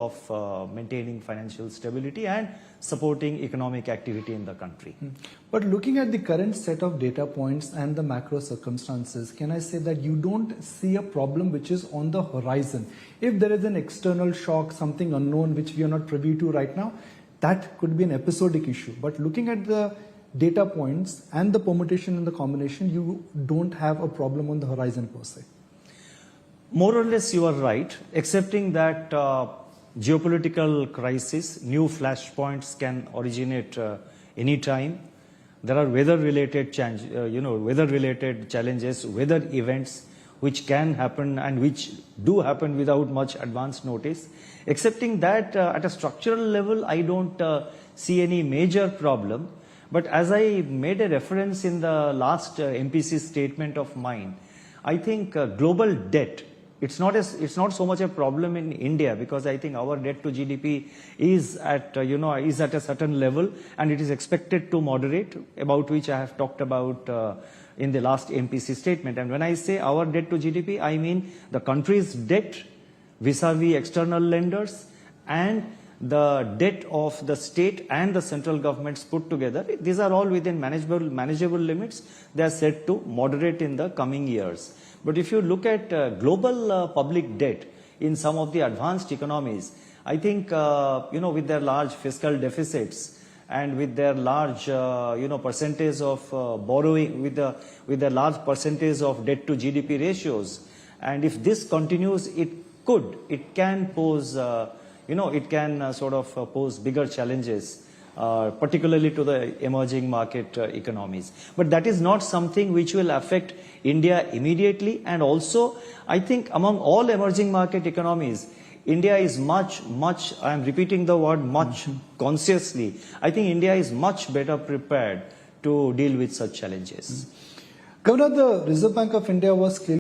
of maintaining financial stability and supporting economic activity in the country. But looking at the current set of data points and the macro circumstances, can I say that you don't see a problem which is on the horizon? If there is an external shock, something unknown which we are not privy to right now, that could be an episodic issue. But looking at the data points and the permutation and the combination, you don't have a problem on the horizon per se. More or less you are right, excepting that geopolitical crisis, new flashpoints can originate any time. There are weather-related challenges, weather events which can happen and which do happen without much advance notice. Excepting that, at a structural level, I don't see any major problem. But as I made a reference in the last MPC statement of mine, I think global debt, it's not so much a problem in India, because I think our debt to GDP is at a certain level and it is expected to moderate, about which I have talked about in the last MPC statement. And when I say our debt to GDP, I mean the country's debt vis-a-vis external lenders and the debt of the state and the central governments put together. These are all within manageable limits. They are set to moderate in the coming years. But if you look at global public debt in some of the advanced economies, I think with their large fiscal deficits and with their large percentage of borrowing, with their large percentage of debt to GDP ratios, and if this continues, it can pose pose bigger challenges, particularly to the emerging market economies. But that is not something which will affect India immediately. And also, I think among all emerging market economies, India is much, I am repeating the word much consciously, I think India is much better prepared to deal with such challenges. Governor, the Reserve Bank of India was clearly